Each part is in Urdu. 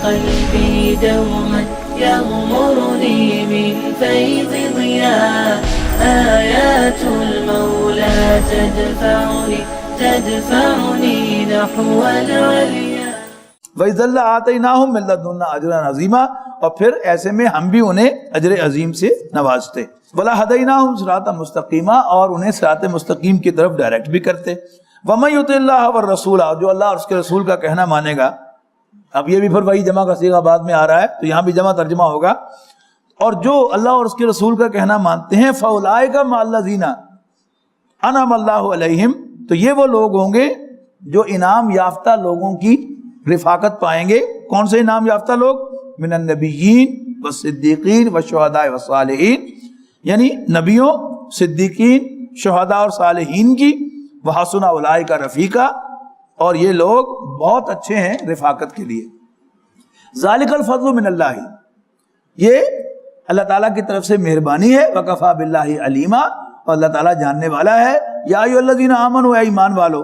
قلبي دوما يغمرني من فيض ضياء آيات المولى تدفعني نحو العليا. وَإِذَا لَآتَيْنَاهُم مِّن لَّدُنَّا أَجْرًا عَظِيمًا، اور پھر ایسے میں ہم بھی انہیں اجر عظیم سے نوازتے. وَلَهَدَيْنَاهُمْ صِرَاطًا مُسْتَقِيمًا، اور انہیں صراط مستقیم کی طرف ڈائریکٹ بھی کرتے. وَمَن يُطِعِ اللَّهَ وَالرَّسُولَ، جو اللہ اور اس کے رسول کا کہنا مانے گا. اب یہ بھی پھر وہی جمع کا صیغہ بعد میں آ رہا ہے، تو یہاں بھی جمع ترجمہ ہوگا. اور جو اللہ اور اس کے رسول کا کہنا مانتے ہیں فَأُولَٰئِکَ مَعَ الَّذِينَ أَنْعَمَ اللَّهُ عَلَيْهِمْ، تو یہ وہ لوگ ہوں گے جو انعام یافتہ لوگوں کی رفاقت پائیں گے. کون سے انعام یافتہ لوگ؟ من النبیین والصدیقین والشہداء والصالحین، یعنی نبیوں، صدیقین، شہداء اور صالحین کی. وحسن اولئک رفیقا، اور یہ لوگ بہت اچھے ہیں رفاقت کے لیے. ذالک الفضل من اللہ، یہ اللہ تعالیٰ کی طرف سے مہربانی ہے. وکفی باللہ علیما، اور اللہ تعالیٰ جاننے والا ہے. یا ایھا الذین آمنوا، اے ایمان والو،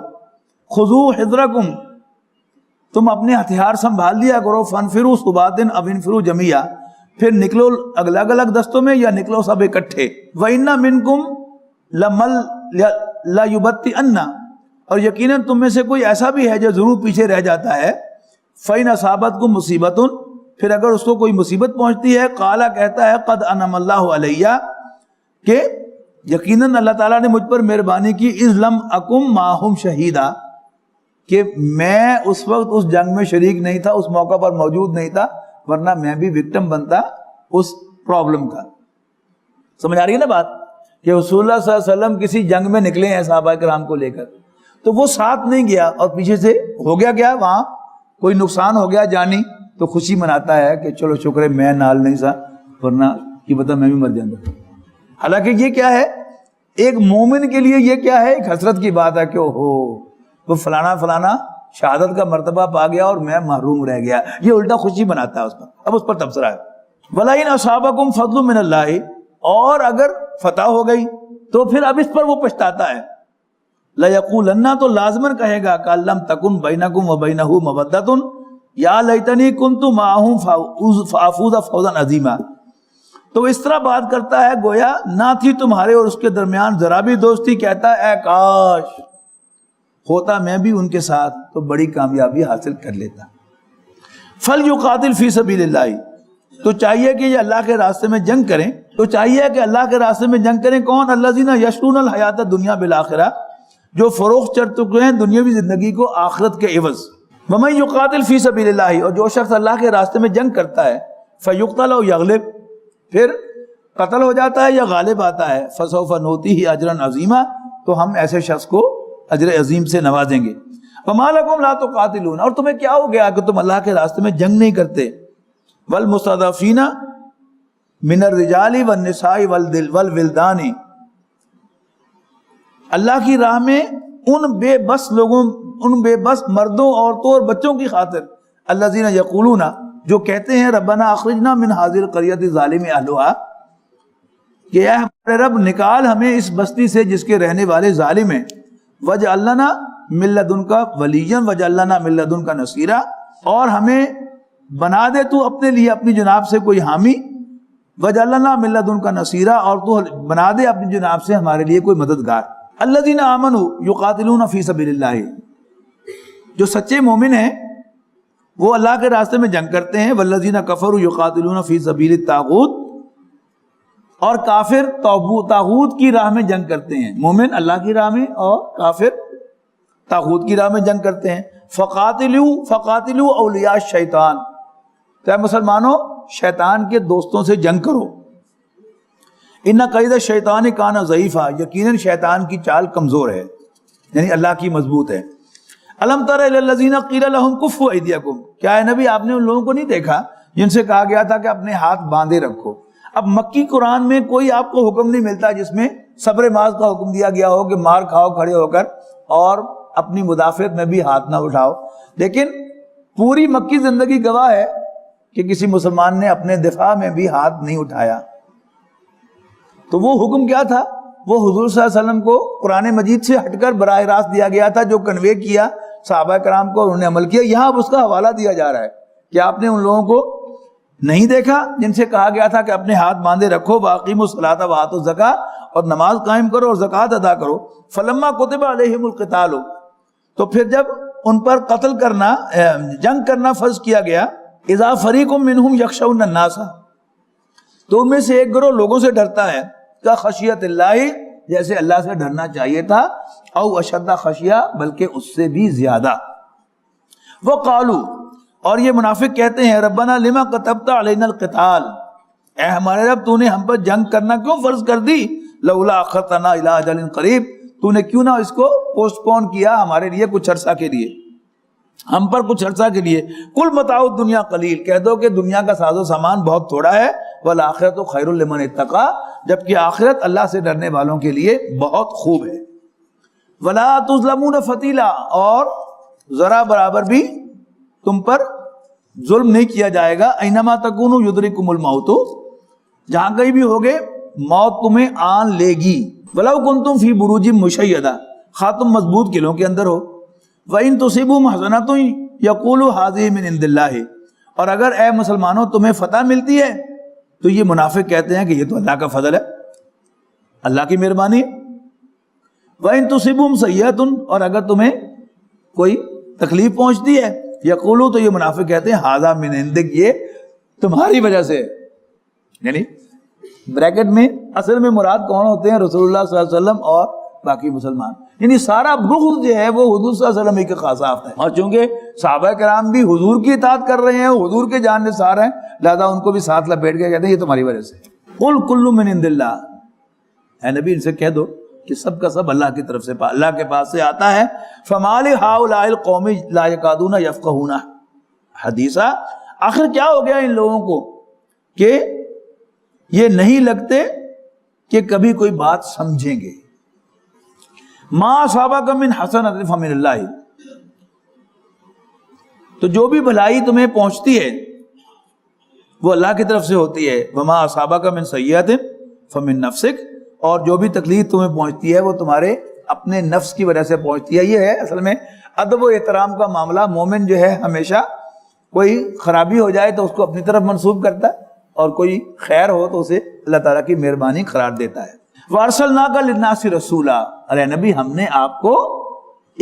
خذوا حذرکم، تم اپنے ہتھیار سنبھال لیا کرو. فانفروا ثبات اب انفروا جمیعا، پھر نکلو الگ الگ دستوں میں یا نکلو سب اکٹھے. وَإِنَّ مِنْكُمْ لَيُبَطِّئَنَّ، اور یقیناً تم میں سے کوئی ایسا بھی ہے جو ضرور پیچھے رہ جاتا ہے. فَإِنْ أَصَابَتْكُمْ مُصِیبَةٌ، پھر اگر اس کو کوئی مصیبت پہنچتی ہے، قَالَ کہتا ہے قَدْ أَنْعَمَ اللَّهُ عَلَيَّ، کہ یقیناً اللہ تعالیٰ نے مجھ پر مہربانی کی. اِذْ لَمْ أَكُنْ مَعَهُمْ شَهِيدًا، کہ میں اس وقت اس جنگ میں شریک نہیں تھا، اس موقع پر موجود نہیں تھا، ورنہ میں بھی وکٹم بنتا اس پرابلم کا. سمجھ آ رہی ہے نا بات؟ کہ رسول اللہ صلی اللہ علیہ وسلم کسی جنگ میں نکلے ہیں صحابہ کرام کو لے کر، تو وہ ساتھ نہیں گیا اور پیچھے سے ہو گیا کیا، وہاں کوئی نقصان ہو گیا جانی، تو خوشی مناتا ہے کہ چلو شکر ہے میں نال نہیں سا، ورنہ کی پتہ میں بھی مر جاتا. حالانکہ یہ کیا ہے، ایک مومن کے لیے یہ کیا ہے، ایک حسرت کی بات ہے کہ اوہو وہ فلانا شہادت کا مرتبہ پا گیا اور میں محروم رہ گیا. یہ الٹا خوشی بناتا ہے اس پر. اب اس پر تبصرہ ہے. وَلَئِنْ أَصَابَكُمْ فَضْلٌ مِّنَ اللَّهِ، اور اگر فتح ہو گئی تو پھر اب اس پر وہ پچھتاتا ہے. لَيَقُولَنَّ، تو لازماً کہے گا کہ لَمْ تَكُنْ بَيْنَكُمْ وَبَيْنَهُ مَوَدَّةٌ يَا لَيْتَنِي كُنْتُ مَعَهُمْ فَأَفُوزَ فَوْزًا عَظِيمًا. تو اس طرح بات کرتا ہے گویا نہ تھی تمہارے اور اس کے درمیان ذرا بھی دوستی، کہتا ہے اے کاش ہوتا میں بھی ان کے ساتھ تو بڑی کامیابی حاصل کر لیتا. فَلْيُقَاتِلْ فِي سَبِيلِ اللَّهِ، تو چاہیے کہ یہ اللہ کے راستے میں جنگ کریں. تو چاہیے کہ اللہ کے راستے میں جنگ کریں. کون؟ الَّذِينَ يَشْرُونَ الْحَيَاةَ الدُّنْيَا بِالْآخِرَةِ، جو فروخت کر چکے ہیں دنیاوی زندگی کو آخرت کے عوض. وَمَن يُقَاتِلْ فِي سَبِيلِ اللَّهِ، اور جو شخص اللہ کے راستے میں جنگ کرتا ہے، فَيُقْتَلْ أَوْ يَغْلِبْ، پھر قتل ہو جاتا ہے یا غالب آتا ہے، فَسَوْفَ نُؤْتِيهِ أَجْرًا عَظِيمًا، تو ہم ایسے شخص کو اجر عظیم سے نوازیں گے. وَمَا لَكُمْ لَا تُقَاتِلُونَ، اور تمہیں کیا ہو گیا کہ تم اللہ کے راستے میں جنگ نہیں کرتے. وَالْمُسْتَضْعَفِينَ مِنَ الرِّجَالِ وَالنِّسَاءِ وَالْوِلْدَانِ، اللہ کی راہ میں ان بے بس لوگوں، ان بے بس مردوں، عورتوں اور بچوں کی خاطر. الَّذِينَ يَقُولُونَ، جو کہتے ہیں رَبَّنَا أَخْرِجْنَا مِنْ هَذِهِ الْقَرْيَةِ الظَّالِمِ أَهْلُهَا، کہ اے ہمارے رب نکال ہمیں اس بستی سے جس کے رہنے والے ظالم ہیں. وَاجْعَلْ لَنَا مِن لَّدُنْكَ وَلِيًّا وَاجْعَلْ لَنَا مِن لَّدُنْكَ نَصِيرًا، اور ہمیں بنا دے تو اپنے لیے اپنی جناب سے کوئی حامی. وَاجْعَلْ لَنَا مِن لَّدُنْكَ نَصِيرًا، اور تو بنا دے اپنی جناب سے ہمارے لیے کوئی مددگار. الَّذِينَ آمَنُوا يُقَاتِلُونَ فِي سَبِيلِ اللَّهِ، جو سچے مومن ہیں وہ اللہ کے راستے میں جنگ کرتے ہیں. وَالَّذِينَ كَفَرُوا يُقَاتِلُونَ فِي سَبِيلِ الطَّاغُوتِ، اور کافر طاغوت کی راہ میں جنگ کرتے ہیں. مومن اللہ کی راہ میں اور کافر طاغوت کی راہ میں جنگ کرتے ہیں. فقاتلوا اولیاء الشیطان، تو اے مسلمانوں شیطان کے دوستوں سے جنگ کرو. ان قید الشیطان کان ضعیفا، یقیناً شیطان کی چال کمزور ہے، یعنی اللہ کی مضبوط ہے. الم تر الی الذین قیل لهم کفوا ایدیکم، کیا اے نبی آپ نے ان لوگوں کو نہیں دیکھا جن سے کہا گیا تھا کہ اپنے ہاتھ باندھے رکھو. اب مکی قرآن میں کوئی آپ کو حکم نہیں ملتا جس میں صبر ماض کا حکم دیا گیا ہو کہ مار کھاؤ کھڑے ہو کر اور اپنی مدافعت میں بھی ہاتھ نہ اٹھاؤ. لیکن پوری مکی زندگی گواہ ہے کہ کسی مسلمان نے اپنے دفاع میں بھی ہاتھ نہیں اٹھایا. تو وہ حکم کیا تھا؟ وہ حضور صلی اللہ علیہ وسلم کو قرآن مجید سے ہٹ کر براہ راست دیا گیا تھا، جو کنوے کیا صحابہ کرام کو، انہوں نے عمل کیا. یہاں اب اس کا حوالہ دیا جا رہا ہے کیا آپ نے ان لوگوں کو نہیں دیکھا جن سے کہا گیا تھا کہ اپنے ہاتھ باندھے رکھو، واقیموا الصلاۃ وآتوا الزکاۃ، اور نماز قائم کرو اور زکوٰۃ ادا کرو. فلما کتب علیہم القتال، تو پھر جب ان پر قتل کرنا، جنگ کرنا فرض کیا گیا، اذا فریق منہم یخشون الناس، تو ان میں سے ایک گروہ لوگوں سے ڈرتا ہے، کا خشیت اللہ، جیسے اللہ سے ڈرنا چاہیے تھا، او اشد خشیہ، بلکہ اس سے بھی زیادہ. وقالوا، اور یہ منافق کہتے ہیں، ربنا لما كتبت علینا القتال، اے ہمارے رب تو نے ہم پر جنگ کرنا کیوں فرض کر دی، لولا اخرتنا الى اجل قریب، تو نے کیوں نہ اس کو پوسٹ پون کیا ہمارے لیے کچھ عرصہ کے لیے، ہم پر کچھ عرصہ کے لیے. کل متاع الدنیا قلیل، کہہ دو کہ دنیا کا ساز و سامان بہت تھوڑا ہے، والآخرۃ خیر لمن اتقی، جبکہ آخرت اللہ سے ڈرنے والوں کے لیے بہت خوب ہے. ولا تظلمون فتیلا، اور ذرا برابر بھی تم پر ظلم نہیں کیا جائے گا. اینما تکونوا یدرککم الموت، جہاں کہیں بھی ہوگے موت تمہیں آن لے گی. ولو کنتم فی بروج مشیدہ، خواہ تم مضبوط قلعوں کے اندر ہو. وَإِن تُصِبْهُمْ حَسَنَةٌ يَقُولُوا هَٰذِهِ مِنْ عِندِ اللَّهِ، اور اگر اے مسلمانوں تمہیں فتح ملتی ہے تو یہ منافق کہتے ہیں کہ یہ تو اللہ کا فضل ہے، اللہ کی مہربانی. وَإِن تُصِبْهُمْ سَيِّئَةٌ، اور اگر تمہیں کوئی تکلیف پہنچتی ہے، یقولوا، تو یہ منافق کہتے ہیں هَٰذَا مِنْ عِندِكَ، یہ تمہاری وجہ سے. یعنی بریکٹ میں اصل میں مراد کون ہوتے ہیں؟ رسول اللہ صلی اللہ علیہ وسلم اور باقی مسلمان. یعنی سارا بغض جو ہے وہ حضور صلی اللہ علیہ وسلم کے خاصافت ہے، اور چونکہ صحابہ کرام بھی حضور کی اطاعت کر رہے ہیں، حضور کے جان نثار ہیں، لہذا ان کو بھی ساتھ لپیٹ کے کہتے ہیں یہ تمہاری وجہ سے. قل کل من عند اللہ، اے نبی ان سے کہہ دو کہ سب کا سب اللہ کی طرف سے، اللہ کے پاس سے آتا ہے. فما لہؤلاء القوم لا یکادون یفقهون حدیثا، آخر کیا ہو گیا ان لوگوں کو کہ یہ نہیں لگتے کہ کبھی کوئی بات سمجھیں گے. ما اصابک من حسنۃ فمن اللہ، تو جو بھی بھلائی تمہیں پہنچتی ہے وہ اللہ کی طرف سے ہوتی ہے. وما اصابک من سیئۃ فمن نفسک، اور جو بھی تکلیف تمہیں پہنچتی ہے وہ تمہارے اپنے نفس کی وجہ سے پہنچتی ہے. یہ ہے اصل میں ادب و احترام کا معاملہ. مومن جو ہے ہمیشہ کوئی خرابی ہو جائے تو اس کو اپنی طرف منسوب کرتا ہے، اور کوئی خیر ہو تو اسے اللہ تعالیٰ کی مہربانی قرار دیتا ہے. وَأَرْسَلْنَاكَ لِلنَّاسِ رَسُولًا، ارے نبی ہم نے آپ کو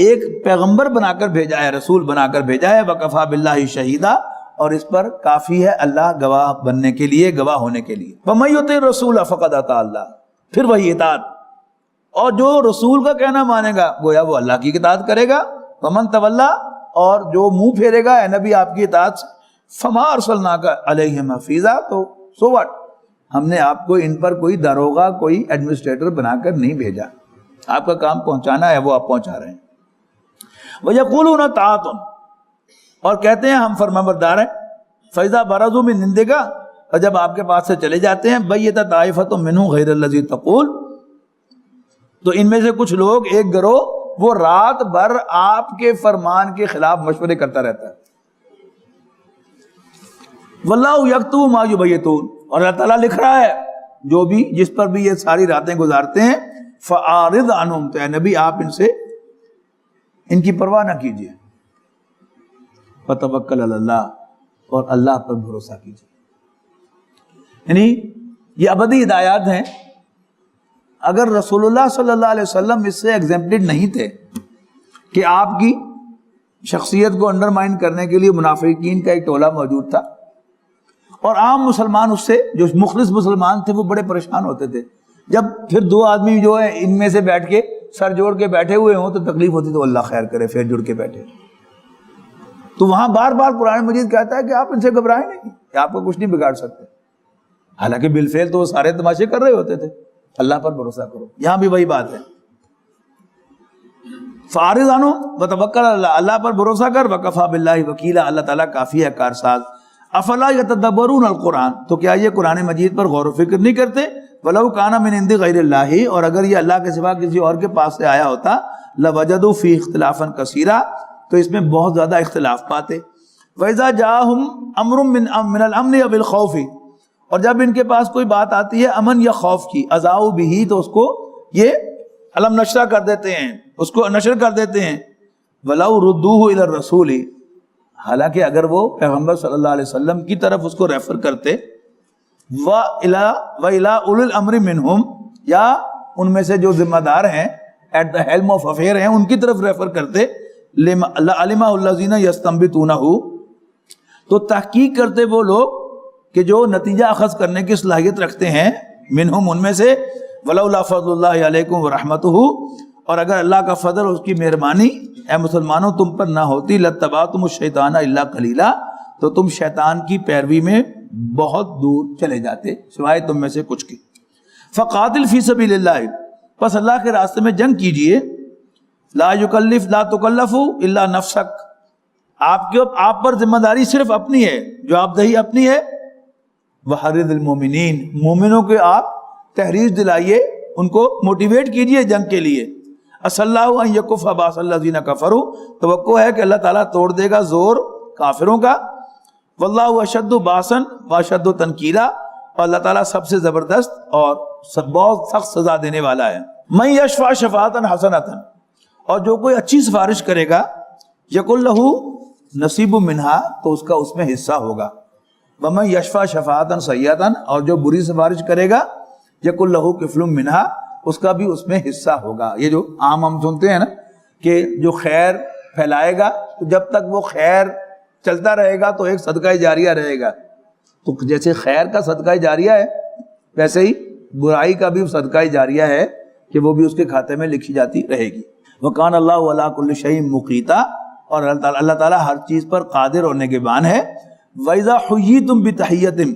ایک پیغمبر بنا کر بھیجا ہے، رسول بنا کر بھیجا ہے. وَكَفَىٰ بِاللَّهِ شَهِيدًا، اور اس پر کافی ہے اللہ گواہ بننے کے لیے، گواہ ہونے کے لیے. وَمَن يُطِعِ الرَّسُولَ فَقَدْ أَطَاعَ اللَّهَ، پھر وہی اطاعت، اور جو رسول کا کہنا مانے گا گویا وہ اللہ کی اطاعت کرے گا. وَمَن تَوَلَّىٰ، اور جو منہ پھیرے گا اے نبی آپ کی اطاعت سے، فَمَا أَرْسَلْنَاكَ عَلَيْهِمْ حَفِيظًا، تو سو واٹ، ہم نے آپ کو ان پر کوئی داروغہ، کوئی ایڈمنسٹریٹر بنا کر نہیں بھیجا، آپ کا کام پہنچانا ہے، وہ آپ پہنچا رہے ہیں. وَيَقُولُونَ طَاعَةٌ، اور کہتے ہیں ہم فرمانبردار ہیں. فَإِذَا بَرَزُوا مِنْ عِنْدِكَ، اور جب آپ کے پاس سے چلے جاتے ہیں، بَيَّتَ طَائِفَةٌ مِّنْهُمْ غَيْرَ الَّذِي تَقُولُ، تو ان میں سے کچھ لوگ، ایک گروہ، وہ رات بھر آپ کے فرمان کے خلاف مشورے کرتا رہتا ہے. وَاللَّهُ يَكْتُبُ مَا يُبَيِّتُونَ، اور اللہ تعالیٰ لکھ رہا ہے جو بھی، جس پر بھی یہ ساری راتیں گزارتے ہیں. فَأَعْرِضْ عَنْهُمْ، تو اے نبی آپ ان سے، ان کی پرواہ نہ کیجیے. وَتَوَكَّلْ عَلَى اللَّهِ، اور اللہ پر بھروسہ کیجیے. یعنی یہ ابدی ہدایات ہیں. اگر رسول اللہ صلی اللہ علیہ وسلم اس سے ایگزمپٹڈ نہیں تھے کہ آپ کی شخصیت کو انڈرمائن کرنے کے لیے منافقین کا ایک ٹولہ موجود تھا، اور عام مسلمان اس سے، جو مخلص مسلمان تھے، وہ بڑے پریشان ہوتے تھے. جب پھر دو آدمی جو ہے ان میں سے بیٹھ کے سر جوڑ کے بیٹھے ہوئے ہوں تو تکلیف ہوتی، تو اللہ خیر کرے پھر جڑ کے بیٹھے. تو وہاں بار بار قرآن مجید کہتا ہے کہ آپ ان سے گھبرائیں نہیں، کہ آپ کو کچھ نہیں بگاڑ سکتے. حالانکہ بالفعل تو وہ سارے تماشے کر رہے ہوتے تھے. اللہ پر بھروسہ کرو، یہاں بھی وہی بات ہے. فارض عنہم وتوکل علی اللہ، اللہ پر بھروسہ کر. وکفیٰ باللہ وکیلا، اللہ تعالیٰ کافی ہے کارساز. افلا یتدبرون القرآن، تو کیا یہ قرآن مجید پر غور و فکر نہیں کرتے؟ ولو کان من عند غیر اللہ، اور اگر یہ اللہ کے سوا کسی اور کے پاس سے آیا ہوتا، لوجدوا فی اختلافا کثیرا، تو اس میں بہت زیادہ اختلاف پاتے. وَإِذَا جَاءَهُمْ أَمْرٌ مِّنَ الْأَمْنِ وَبِالْخَوْفِ، اور جب ان کے پاس کوئی بات آتی ہے امن یا خوف کی، اذاؤ بھی، تو اس کو یہ علم نشر کر دیتے ہیں، اس کو نشر کر دیتے ہیں. وَلَوْ رُدُّوهُ إِلَى الرَّسُولِ، حالانکہ اگر وہ پیغمبر صلی اللہ علیہ وسلم کی طرف اس کو ریفر کرتے وَإِلَىٰ أُولِي الْأَمْرِ مِنْهُمْ، یا ان میں سے جو ذمہ دار ہیں، at the helm of affair ہیں، ان کی طرف ریفر کرتے، لَعَلِمَهُ الَّذِينَ يَسْتَنبِطُونَهُ، تو تحقیق کرتے وہ لوگ کہ جو نتیجہ اخذ کرنے کی صلاحیت رکھتے ہیں، منہم ان میں سے، وَلَوْلَا فَضْلُ اللَّهِ عَلَيْكُمْ وَرَحْمَتُهُ، اور اگر اللہ کا فضل اور اس کی مہربانی اے مسلمانوں تم پر نہ ہوتی، لَاتَّبَعْتُمُ الشَّيْطَانَ إِلَّا قَلِيلًا، تو تم شیطان کی پیروی میں بہت دور چلے جاتے سوائے تم میں سے کچھ کی۔ فَقَاتِلْ فِي سَبِيلِ اللَّهِ، پس اللہ کے راستے میں جنگ کیجئے، لا تکلف الا نفسک، آپ پر ذمہ داری صرف اپنی ہے، جواب دہی اپنی ہے، وحرض المومنین، مومنوں کے آپ تحریر دلائیے، ان کو موٹیویٹ کیجئے جنگ کے لیے، عسى اللہ ان یکف باس الذین کفروا، توقع ہے کہ اللہ تعالیٰ توڑ دے گا زور کافروں کا، واللہ اشد باسا واشد تنکیلا، اور اللہ تعالیٰ سب سے زبردست اور بہت سخت سزا دینے والا ہے۔ من یشفع شفاعۃ حسنۃ، اور جو کوئی اچھی سفارش کرے گا، یکن لہ نصیب منہا، تو اس کا اس میں حصہ ہوگا، ومن یشفع شفاعۃ سیئۃ، اور جو بری سفارش کرے گا، یکن لہ کفل منہا، اس کا بھی اس میں حصہ ہوگا۔ یہ جو عام ہم سنتے ہیں نا کہ جو خیر پھیلائے گا، تو جب تک وہ خیر چلتا رہے گا تو ایک صدقہ جاریہ رہے گا، تو جیسے خیر کا صدقہ جاریہ ہے ویسے ہی برائی کا بھی صدقہ جاریہ ہے کہ وہ بھی اس کے کھاتے میں لکھی جاتی رہے گی۔ وَقَانَ اللَّهُ عَلَىٰ كُلِّ شَيْءٍ مُقِیتًا، اور اللہ تعالیٰ ہر چیز پر قادر اور نگہبان ہے۔ وَإِذَا حُیِّیتُم بِتَحِیَّةٍ،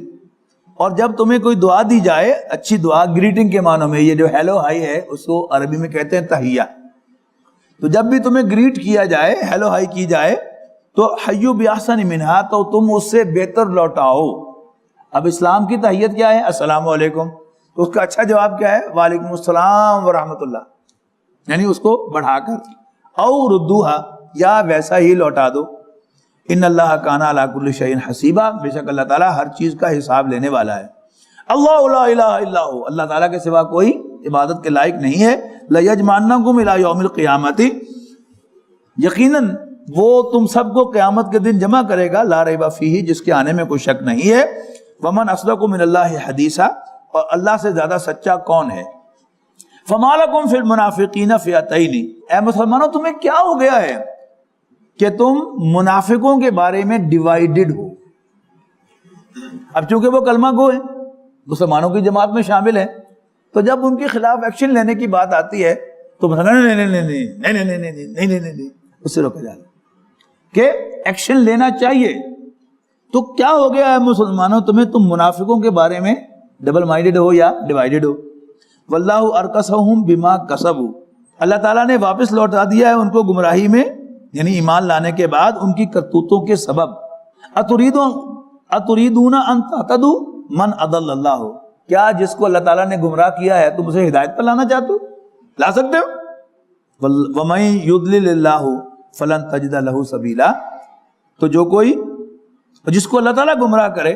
اور جب تمہیں کوئی دعا دی جائے، اچھی دعا، گریٹنگ کے معنوں میں، یہ جو ہیلو ہائی ہے اس کو عربی میں کہتے ہیں تحیہ، تو جب بھی تمہیں گریٹ کیا جائے، ہیلو ہائی کی جائے، تو حیو بِأَحْسَنِ مِنْہَا، تو تم اس سے بہتر لوٹاؤ۔ اب اسلام کی تحیت کیا ہے؟ السلام علیکم، تو اس کا اچھا جواب کیا ہے؟ وعلیکم السلام ورحمۃ اللہ، یعنی اس کو بڑھا کر، او ردوہا، یا ویسا ہی لوٹا دو۔ ان اللہ کان علی کل شیء حسیبا، بے شک اللہ تعالیٰ ہر چیز کا حساب لینے والا ہے۔ اللہ لا الہ الا ہو، اللہ تعالیٰ کے سوا کوئی عبادت کے لائق نہیں ہے۔ لیجمعنکم الی یوم القیامۃ، یقیناً وہ تم سب کو قیامت کے دن جمع کرے گا، لا ریب فیہ، جس کے آنے میں کوئی شک نہیں ہے۔ ومن اصدق من اللہ حدیثا، اور اللہ سے زیادہ سچا کون ہے؟ فما لکم فی المنافقین فئتین، اے مسلمانوں تمہیں کیا ہو گیا ہے کہ تم منافقوں کے بارے میں ڈیوائیڈڈ ہو؟ اب چونکہ وہ کلمہ گو ہیں، مسلمانوں کی جماعت میں شامل ہیں، تو جب ان کے خلاف ایکشن لینے کی بات آتی ہے تو نہیں، اس سے روکا جاتا ہے کہ ایکشن لینا چاہیے۔ تو کیا ہو گیا ہے مسلمانوں تمہیں، تم منافقوں کے بارے میں ڈبل مائنڈڈ ہو یا ڈیوائیڈڈ ہو؟ واللہ ارکسہم بما کسبوا، اللہ تعالیٰ نے واپس لوٹا دیا ہے ان کو گمراہی میں، یعنی ایمان لانے کے بعد ان کی کرتوتوں کے سبب۔ اتریدون ان تہتدوا من اضل اللہ، کیا جس کو اللہ تعالیٰ نے گمراہ کیا ہے تم اسے ہدایت پر لانا چاہتے ہو؟ لا سکتے ہو؟ ومن یضلل اللہ فلن تجد لہ سبیلا، تو جو کوئی، جس کو اللہ تعالیٰ گمراہ کرے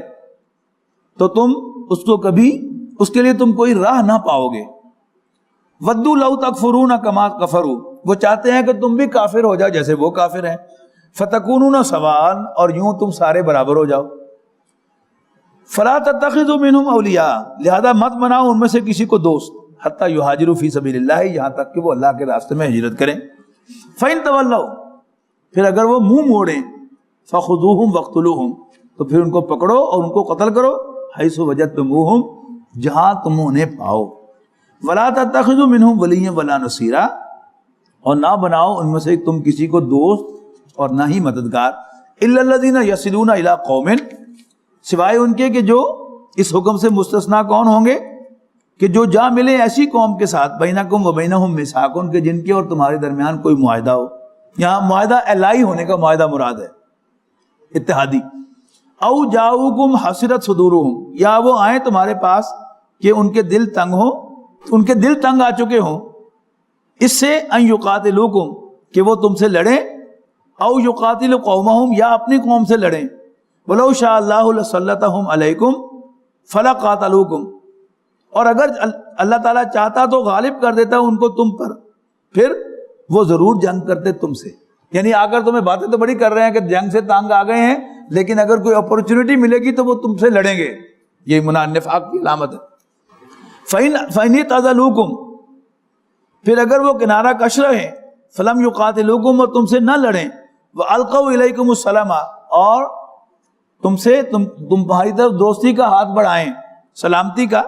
تو تم اس کو کبھی، اس کے لیے تم کوئی راہ نہ پاؤ گے۔ ودوا لو تکفرون کما کفروا، وہ چاہتے ہیں کہ تم بھی کافر ہو جاؤ جیسے وہ کافر ہیں، فتکونون سواء، اور یوں تم سارے برابر ہو جاؤ۔ فلا تتخذوا منهم اولیاء، لہذا مت بناؤ ان میں سے کسی کو دوست، حتی یہاجروا فی سبیل اللہ، یہاں تک کہ وہ اللہ کے راستے میں ہجرت کریں۔ فإن تولوا، پھر اگر وہ منہ موڑیں، فخذوہم واقتلوہم، تو پھر ان کو پکڑو اور ان کو قتل کرو، حیث وجدتموہم، جہاں تم انہیں پاؤ۔ ولا تتخذوا منهم ولیا ولا نصیرا، اور نہ بناؤ ان میں سے تم کسی کو دوست اور نہ ہی مددگار، الا الذین یصلون الی قوم، سوائے ان کے کہ جو اس حکم سے مستثنا کون ہوں گے کہ جو جا ملے ایسی قوم کے ساتھ، بینکم و بینہم میثاق، کہ جن کے اور تمہارے درمیان کوئی معاہدہ ہو۔ یہاں معاہدہ الہی ہونے کا معاہدہ مراد ہے، اتحادی۔ او جاؤکم حسرت صدورہم، یا وہ آئیں تمہارے پاس کہ ان کے دل تنگ ہوں، ان کے دل تنگ آ چکے ہوں، اس سے ان یقاتلوکم، کہ وہ تم سے لڑیں، او یقاتل قومہم، یا اپنی قوم سے لڑیں، ولو شاء اللہ لسلطہم علیکم فلقاتلوکم، اور اگر اللہ تعالیٰ چاہتا تو غالب کر دیتا ان کو تم پر، پھر وہ ضرور جنگ کرتے تم سے۔ یعنی آ کر تمہیں باتیں تو بڑی کر رہے ہیں کہ جنگ سے تانگ آ گئے ہیں، لیکن اگر کوئی اپرچونٹی ملے گی تو وہ تم سے لڑیں گے. یہ نفاق کی علامت ہے. فَإِنِ اعْتَزَلُوكُمْ، پھر اگر وہ کنارہ کش رہے، فَلَمْ يُقَاتِلُوكُمْ، اور تم سے نہ لڑیں، وَأَلْقَوْا إِلَيْكُمُ السَّلَامَ، اور تمہاری طرف دوستی کا ہاتھ بڑھائیں، سلامتی کا،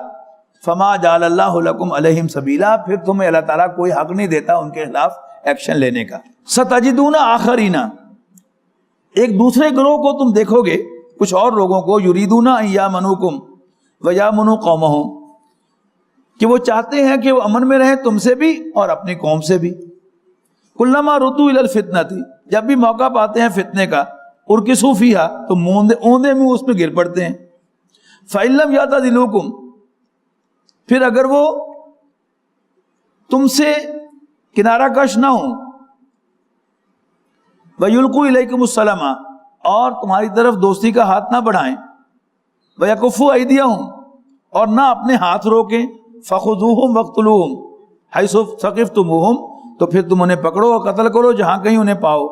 فَمَا جَعَلَ اللَّهُ لَكُمْ عَلَيْهِمْ سَبِيلًا، پھر تمہیں اللہ تعالیٰ کوئی حق نہیں دیتا ان کے خلاف ایکشن لینے کا. سَتَجِدُونَ آخَرِينَ، ایک دوسرے گروہ کو تم دیکھو گے، کچھ اور لوگوں کو، يُرِيدُونَ أَن يَأْمَنُوكُمْ وَيَأْمُنُوا قَوْمَهُمْ، کہ وہ چاہتے ہیں کہ وہ امن میں رہیں تم سے بھی اور اپنی قوم سے بھی. کلما ردوا الی الفتنۃ، جب بھی موقع پاتے ہیں فتنے کا، ارکسوا فیہا، تو اوندے منہ اس پہ گر پڑتے ہیں. فإن لم یعتزلوکم، پھر اگر وہ تم سے کنارہ کش نہ ہوں، ویلقوا الیکم السلام، اور تمہاری طرف دوستی کا ہاتھ نہ بڑھائیں، ویکفوا ایدیہم، اور نہ اپنے ہاتھ روکیں، فخذوہم واقتلوہم حیث ثقفتموہم، تو پھر تم انہیں پکڑو اور قتل کرو جہاں کہیں انہیں پاؤ.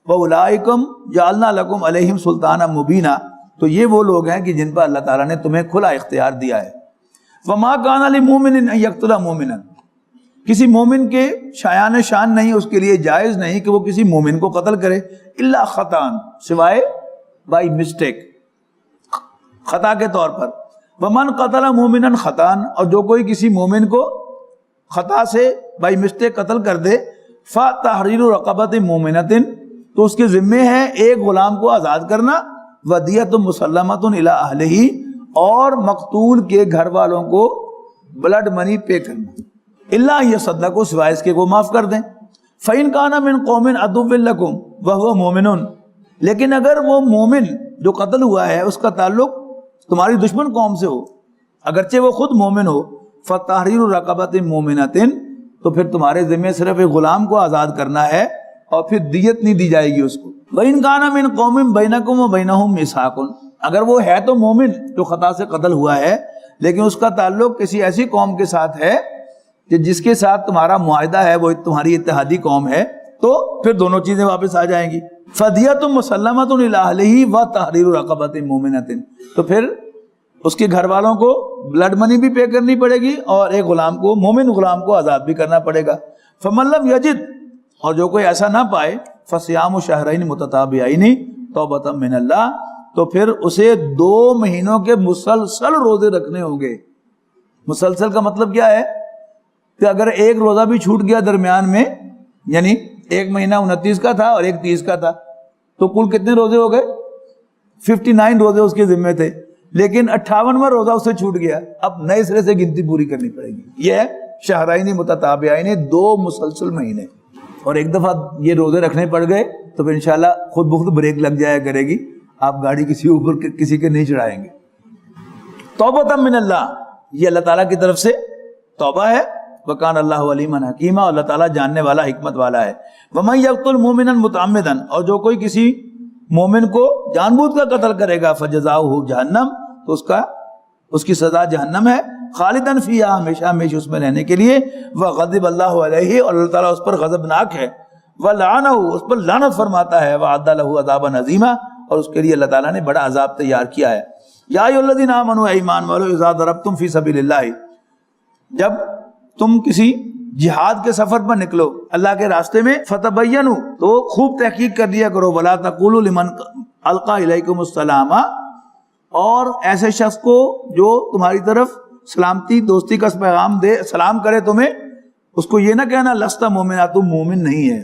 وَأُولَٰئِکُمْ جَعَلْنَا لَكُمْ عَلَيْهِمْ سُلْطَانًا مُبِینًا، تو یہ وہ لوگ ہیں کہ جن پر اللہ تعالیٰ نے تمہیں کھلا اختیار دیا ہے. وَمَا كَانَ لِمُؤْمِنٍ أَن يَقْتُلَ مُؤْمِنًا، کسی مومن کے شایان شان نہیں، اس کے لیے جائز نہیں کہ وہ کسی مومن کو قتل کرے، الا خطأً، سوائے بائی مسٹیک، خطا کے طور پر. وَمَنْ قَتَلَ مُؤْمِنًا خطأً، اور جو کوئی کسی مومن کو خطا سے بائی مسٹیک قتل کر دے، فَتَحْرِيرُ رَقَبَةٍ مُؤْمِنَةٍ، تو اس کے ذمے ہے ایک غلام کو آزاد کرنا، وَدِيَةٌ مُسَلَّمَةٌ إِلَىٰ أَهْلِهِ، اور مقتول کے گھر والوں کو بلڈ منی پے کرنا، الا يصدقوا، سوائے اس کے وہ معاف کر دیں. فَإِنْ كَانَ مِنْ قَوْمٍ عَدُوٍّ لَكُمْ وَهُوَ مُؤْمِنٌ، لیکن اگر وہ مومن جو قتل ہوا ہے اس کا تعلق تمہاری دشمن قوم سے ہو، اگرچہ وہ خود مومن ہو، فَتَحْرِيرُ رَقَبَةٍ مُؤْمِنَةٍ، تو پھر تمہارے ذمے صرف ایک غلام کو آزاد کرنا ہے، اور پھر دیت نہیں دی جائے گی اس کو. وَإِنْ كَانَ مِنْ قَوْمٍ بَيْنَكُمْ وَبَيْنَهُمْ مِيثَاقٌ، اگر وہ ہے تو مومن جو خطا سے قتل ہوا ہے، لیکن اس کا تعلق کسی ایسی قوم کے ساتھ ہے کہ جس کے ساتھ تمہارا معاہدہ ہے، وہ تمہاری اتحادی قوم ہے، تو پھر دونوں چیزیں واپس آ جائیں گی. فَدِيَةٌ مُسَلَّمَةٌ إِلَىٰ أَهْلِهِ وَتَحْرِيرُ رَقَبَةٍ مُؤْمِنَةٍ، تو پھر اس کے گھر والوں کو بلڈ منی بھی پے کرنی پڑے گی، اور ایک غلام کو، مومن غلام کو آزاد بھی کرنا پڑے گا. فَمَن لَّمْ يَجِدْ، اور جو کوئی ایسا نہ پائے، فَصِيَامُ شَهْرَيْنِ مُتَتَابِعَيْنِ تَوْبَةً مِّنَ اللَّهِ، تو پھر اسے 2 مہینوں کے مسلسل روزے رکھنے ہوں گے. مسلسل کا مطلب کیا ہے کہ اگر ایک روزہ بھی چھوٹ گیا درمیان میں، یعنی ایک مہینہ 29 کا تھا اور ایک 30 کا تھا، تو کل کتنے روزے ہو گئے؟ 59 روزے اس کے ذمے تھے، لیکن 58واں روزہ اسے چھوٹ گیا، اب نئے سرے سے گنتی پوری کرنی پڑے گی. یہ ہے شہرائن متتابعین، 2 مسلسل مہینے. اور ایک دفعہ یہ روزے رکھنے پڑ گئے تو پھر انشاءاللہ خود بخود بریک لگ جایا کرے گی، آپ گاڑی کسی اوپر کسی کے نہیں چڑھائیں گے. توبۃ من اللہ، یہ اللہ تعالیٰ کی طرف سے توبہ ہے. وکان اللہ علیما حکیما، اللہ تعالیٰ جاننے والا حکمت والا ہے. ومن یقتل مؤمنا متعمدا، اور جو کوئی کسی مومن کو جان بوجھ کر قتل کرے گا، فجزاؤہ جہنم، تو اس کی سزا جہنم ہے، خالدن فیہا، ہمیشہ ہمیشہ اس میں رہنے کے لیے. وغضب اللہ علیہ، اور اللہ تعالیٰ اس پر غضبناک ہے. ولعنہ، اس پر لعنت فرماتا ہے. وعد لہ عذابا عظیما، اور اس کے لیے اللہ تعالیٰ نے بڑا عذاب تیار کیا ہے. یا ایھا الذین آمنوا، ایمان والو، اذا ضربتم فی سبیل اللہ، جب تم کسی جہاد کے سفر پر نکلو اللہ کے راستے میں، فتبینوا، تو خوب تحقیق کر لیا کرو. ولا تقولوا لمن القى الیکم السلام، اور ایسے شخص کو جو تمہاری طرف سلامتی دوستی کا پیغام دے، سلام کرے تمہیں، اس کو یہ نہ کہنا لست مومنا، تم مومن نہیں ہے.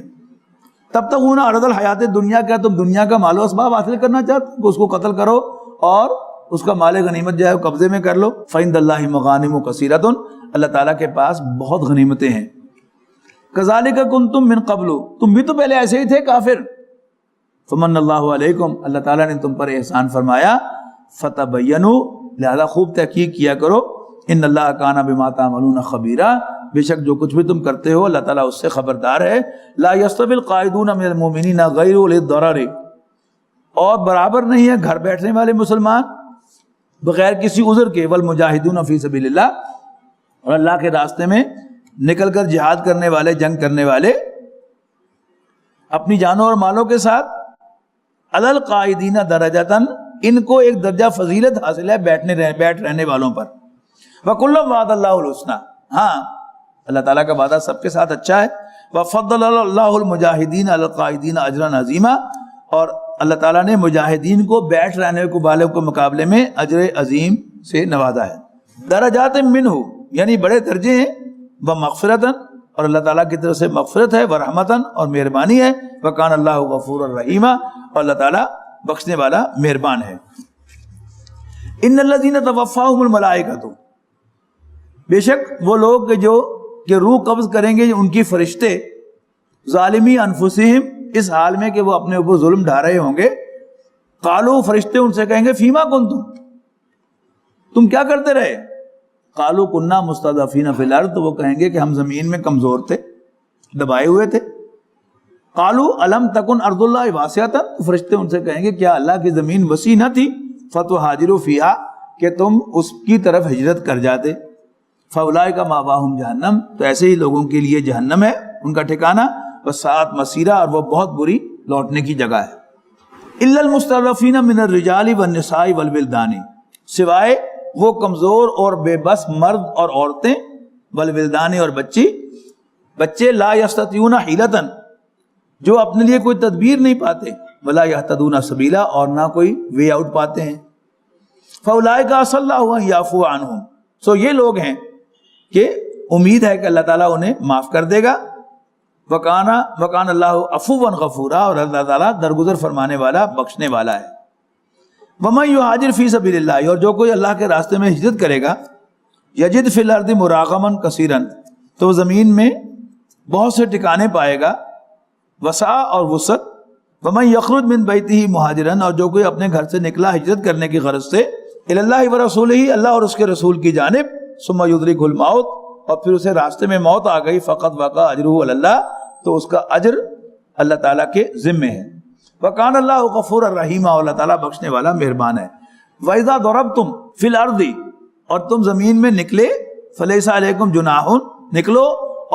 تب تک ہونا عرض الحیات دنیا، کیا تم دنیا کا مال و اسباب حاصل کرنا چاہتے ہو؟ اس کو قتل کرو اور اس کا مال غنیمت جو ہے قبضے میں کر لو. فعند اللہ مغانم کثیرۃ، اللہ تعالیٰ کے پاس بہت غنیمتیں ہیں. کذالک کنتم من قبل، تم بھی تو پہلے ایسے ہی تھے کافر. فمن اللہ علیکم، اللہ تعالیٰ نے تم پر احسان فرمایا. فتبینوا، لہذا خوب تحقیق کیا کرو. ان اللہ کان بما تعملون خبیرا، بے شک جو کچھ بھی تم کرتے ہو اللہ تعالیٰ اس سے خبردار ہے. لا یستوی القاعدون من المؤمنین غیر اولی الضرر، اور برابر نہیں ہے گھر بیٹھنے والے مسلمان بغیر کسی عذر کے، والمجاہدون فی سبیل اللہ، اور اللہ کے راستے میں نکل کر جہاد کرنے والے، جنگ کرنے والے. اپنی جانوں اور مالوں کے ساتھ، علی القاعدین درجتاً، ان کو ایک درجہ فضیلت حاصل ہے بیٹھ رہنے والوں پر. وَكُلًّا وَعَدَ اللَّهُ الْحُسْنَى، ہاں اللہ تعالیٰ کا وعدہ سب کے ساتھ اچھا ہے. وَفَضَّلَ اللَّهُ الْمُجَاهِدِينَ عَلَى الْقَاعِدِينَ أَجْرًا عَظِيمًا، اور اللہ تعالیٰ نے مجاہدین کو بیٹھ رہنے والوں کے مقابلے میں اجر عظیم سے نوازا ہے. درجات منہ، یعنی بڑے درجے ہیں. ومغفرتاً، اور اللہ تعالیٰ کی طرف سے مغفرت ہے. ورحمتاً، اور مہربانی ہے. وکان اللہ غفور الرحیم، اور اللہ تعالیٰ بخشنے والا مہربان ہے. ان الذین توفاہم الملائکۃ، بے شک وہ لوگ جو کہ روح قبض کریں گے ان کی فرشتے، ظالمی انفسہم، اس حال میں کہ وہ اپنے اوپر ظلم ڈھا رہے ہوں گے. قالو، فرشتے ان سے کہیں گے فیما کنتم، تم کیا کرتے رہے؟ قالو کننا مستضعفین فی الارض، تو وہ کہیں گے کہ ہم زمین میں کمزور تھے، دبائے ہوئے تھے. قالو الم تکن ارض اللہ واسعۃ، فرشتے ان سے کہیں گے کیا اللہ کی زمین وسیع نہ تھی؟ فتہاجروا فیہا، کہ تم اس کی طرف ہجرت کر جاتے. فاولئک مأواہم جہنم، تو ایسے ہی لوگوں کے لیے جہنم ہے ان کا ٹھکانہ. وساءت مصیرا، اور وہ بہت بری لوٹنے کی جگہ ہے. الا المستضعفین من الرجال والنساء والولدان، سوائے وہ کمزور اور بے بس مرد اور عورتیں، والولدان، اور بچے، لا یستطیعون حیلۃ، جو اپنے لیے کوئی تدبیر نہیں پاتے، ولا یہتدون سبیلا، اور نہ کوئی وے آؤٹ پاتے ہیں. فاولئک عسى اللہ ان یعفو عنہم، سو یہ لوگ ہیں کہ امید ہے کہ اللہ تعالیٰ انہیں معاف کر دے گا. وکان اللہ عفوا غفورا، اور اللہ تعالیٰ درگزر فرمانے والا، بخشنے والا ہے. ومن یہاجر فی سبیل اللہ، اور جو کوئی اللہ کے راستے میں ہجرت کرے گا، یجد فی الارض مراغما کثیرا، تو وہ زمین میں بہت سے ٹھکانے پائے گا. وسع، اور وسعت. ومن یخرج من بیتہ مہاجرا، اور جو کوئی اپنے گھر سے نکلا ہجرت کرنے کی غرض سے، الی اللہ ورسولہ، اللہ اور اس کے رسول کی جانب، ثم یدرکہ الموت، اور پھر اسے راستے میں موت آ گئی، فقط وقع اجرہ علی اللہ، تو اس کا اجر اللہ تعالیٰ کے ذمے ہے. وکان اللہ غفور الرحیم، اور اللہ تعالیٰ بخشنے والا مہربان ہے. وَإِذَا ضَرَبْتُمْ فِي الْأَرْضِ، اور تم زمین میں نکلے، فَلَيْسَ عَلَيْكُمْ جُنَاحٌ، نکلو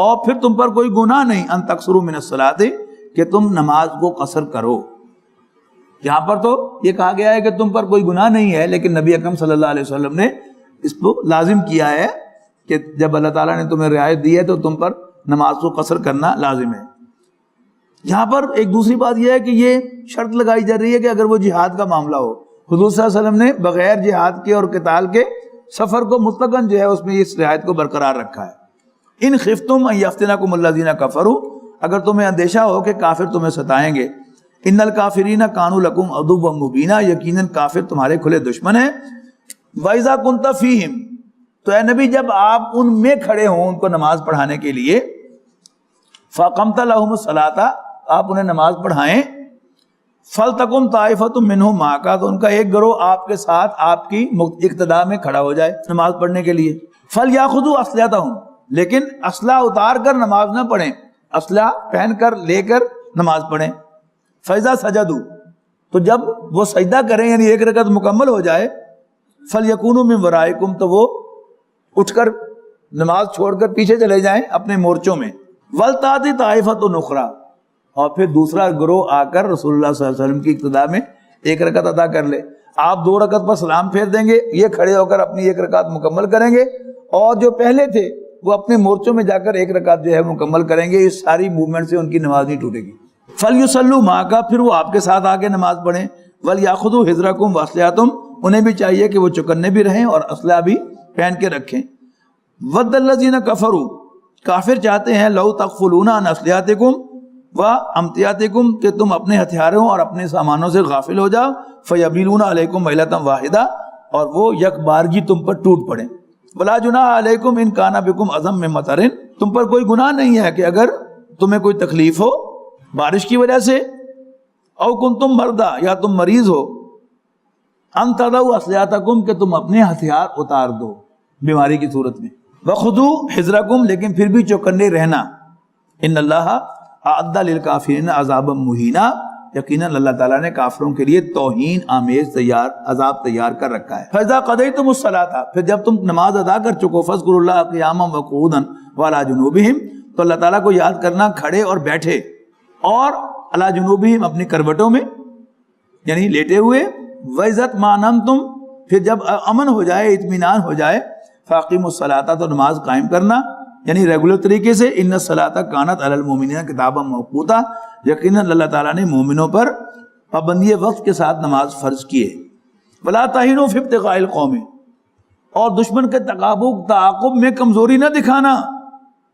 اور پھر تم پر کوئی گناہ نہیں، أَن تَقْصُرُوا مِنَ الصَّلَاةِ، کہ تم نماز کو قصر کرو. یہاں پر تو یہ کہا گیا ہے کہ تم پر کوئی گناہ نہیں ہے، لیکن نبی اکرم صلی اللہ علیہ وسلم نے اس کو لازم کیا ہے کہ جب اللہ تعالیٰ نے تمہیں رعایت دی ہے تو تم پر نماز کو قصر کرنا لازم ہے. یہاں پر ایک دوسری بات یہ ہے کہ یہ شرط لگائی جا رہی ہے کہ اگر وہ جہاد کا معاملہ ہو، حضور صلی اللہ علیہ وسلم نے بغیر جہاد کے اور قتال کے سفر کو مطلقاً جو ہے اس میں اس رعایت کو برقرار رکھا ہے. ان خفتم ان یفتنکم الذین کفروا، اگر تمہیں اندیشہ ہو کہ کافر تمہیں ستائیں گے. ان الکافرین کانوا لکم عدوا مبینا، یقیناً کافر تمہارے کھلے دشمن ہیں. وَإِذَا كُنْتَ فِيهِمْ، تو اے نبی جب آپ ان میں کھڑے ہوں ان کو نماز پڑھانے کے لیے، فَأَقَمْتَ لَهُمُ الصَّلَاةَ، آپ انہیں نماز پڑھائیں. فَلْتَقُمْ طَائِفَةٌ مِّنْهُمْ مَعَكَ، تو ان کا ایک گروہ آپ کے ساتھ آپ کی اقتداء میں کھڑا ہو جائے نماز پڑھنے کے لیے. فَلْيَأْخُذُوا أَسْلِحَتَهُمْ، لیکن اسلحہ اتار کر نماز نہ پڑھیں، اسلحہ پہن کر لے کر نماز پڑھیں. فَإِذَا سَجَدُوا، تو جب وہ سجدہ کریں یعنی ایک رکعت مکمل ہو جائے، فَلْيَكُونُوا مِن وَرَائِكُمْ، تو وہ اٹھ کر نماز چھوڑ کر پیچھے چلے جائیں اپنے مورچوں میں. وَلْتَأْتِ طَائِفَةٌ أُخْرَىٰ، اور پھر دوسرا گروہ آ کر رسول اللہ صلی اللہ علیہ وسلم کی اقتداء میں ایک رکعت ادا کر لے. آپ 2 رکعت پر سلام پھیر دیں گے، یہ کھڑے ہو کر اپنی ایک رکعت مکمل کریں گے، اور جو پہلے تھے وہ اپنے مورچوں میں جا کر ایک رکعت جو ہے مکمل کریں گے. اس ساری موومنٹ سے ان کی نماز نہیں ٹوٹے گی. فَلْيُصَلُّوا مَعَكَ، پھر وہ آپ کے ساتھ آگے نماز پڑھیں. وَلْيَأْخُذُوا حِذْرَكُمْ وَأَسْلِحَتَهُمْ، انہیں بھی چاہیے کہ وہ چوکنے بھی رہیں اور اسلحہ بھی پہن کے رکھیں. وَدَّ الَّذِينَ كَفَرُوا، کافر چاہتے ہیں، لَوْ تَغْفُلُونَ عَنْ أَسْلِحَتِكُمْ وَأَمْتِعَتِكُمْ، کہ تم اپنے ہتھیاروں اور اپنے سامانوں سے غافل ہو جاؤ. فَيَبِيلُونَ عَلَيْكُمْ مَيْلَةً وَاحِدَةً، اور وہ یک بارگی تم پر ٹوٹ پڑیں. وَلَا جُنَاحَ عَلَيْكُمْ إِن كَانَ بِكُمْ أَذًى مِّن مَطَرٍ، تم پر کوئی گناہ نہیں ہے کہ اگر تمہیں کوئی تکلیف ہو بارش کی وجہ سے، او کنتم مرضی، یا تم مریض ہو، ان تضعوا اسلحتکم، کہ تم اپنے ہتھیار اتار دو بیماری کی صورت میں. وخذوا حذرکم، لیکن پھر بھی چوکنے رہنا. ان اللہ اعد للکافرین عذابا مہینا، یقیناً اللہ تعالیٰ نے کافروں کے لیے توہین آمیز عذاب تیار کر رکھا ہے. فاذا قضیتم الصلاۃ، پھر جب تم نماز ادا کر چکو، فاذکروا اللہ قیاما وقعودا وعلی جنوبہم، تو اللہ تعالیٰ کو یاد کرنا کھڑے اور بیٹھے اور علی جنوبہم اپنی کروٹوں میں یعنی لیٹے ہوئے، وَإِذَا اطْمَأْنَنْتُمْ پھر جب امن ہو جائے، اطمینان ہو جائے، فَأَقِیمُوا الصَّلَاةَ تو نماز قائم کرنا یعنی ریگولر طریقے سے، إِنَّ الصَّلَاةَ كَانَتْ عَلَى الْمُؤْمِنِينَ كِتَابًا مَوْقُوتًا یقیناً اللہ تعالیٰ نے مومنوں پر پابندی وقت کے ساتھ نماز فرض کی ہے۔ وَلَا تَهِنُوا فِي ابْتِغَاءِ الْقَوْمِ اور دشمن کے تعاقب میں کمزوری نہ دکھانا،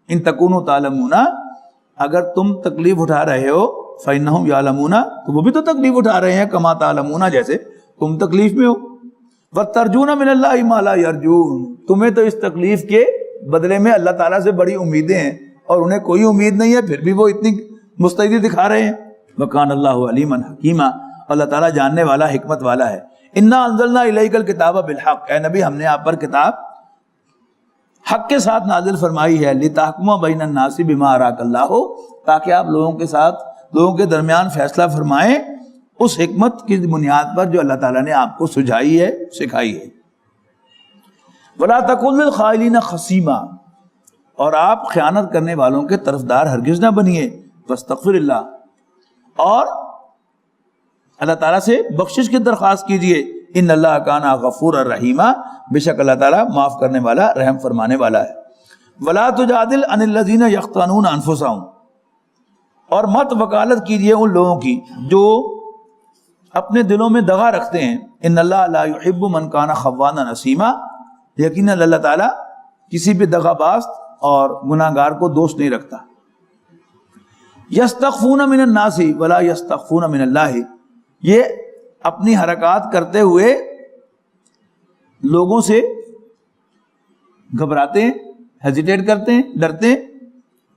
ان تکونوا تعلمون اگر تم تکلیف اٹھا رہے ہو، فإنہم یعلمون تو وہ بھی تو تکلیف اٹھا رہے ہیں، کما تعلمون جیسے تم تکلیف میں ہو، وترجون من اللہ ما لا یرجون تمہیں تو اس تکلیف کے بدلے میں اللہ تعالیٰ سے بڑی امیدیں ہیں اور انہیں کوئی امید نہیں ہے، پھر بھی وہ اتنی مستعدی دکھا رہے ہیں۔ وکان اللہ علیما حکیما اللہ تعالیٰ جاننے والا حکمت والا ہے۔ انا انزلنا الیک الکتاب بالحق اے نبی ہم نے آپ پر کتاب حق کے ساتھ نازل فرمائی ہے، لتحکم بین الناس بما اراک اللہ تاکہ آپ لوگوں کے درمیان فیصلہ فرمائیں اس حکمت کی بنیاد پر جو اللہ تعالیٰ نے آپ کو سجائی ہے، سکھائی ہے۔ ولا تکن للخائنین خصیما اور آپ خیانت کرنے والوں کے طرفدار ہرگز نہ بنیے، واستغفر اللہ اور اللہ تعالیٰ سے بخشش کی درخواست کیجئے، ان اللہ کان غفور الرحیمہ بے شک اللہ تعالیٰ معاف کرنے والا رحم فرمانے والا ہے۔ ولا تجادل عن الذین یختانون انفسہم اور مت وکالت کیجئے ان لوگوں کی جو اپنے دلوں میں دغا رکھتے ہیں، ان اللہ لا یحب من کان خوانا نسیما یقیناً اللہ تعالیٰ کسی بھی دغا باز اور گناہ گار کو دوست نہیں رکھتا۔ یستخفون من الناس ولا یستخفون من اللہ یہ اپنی حرکات کرتے ہوئے لوگوں سے گھبراتے ہیں، ہیزیٹیٹ کرتے ہیں، ڈرتے ہیں،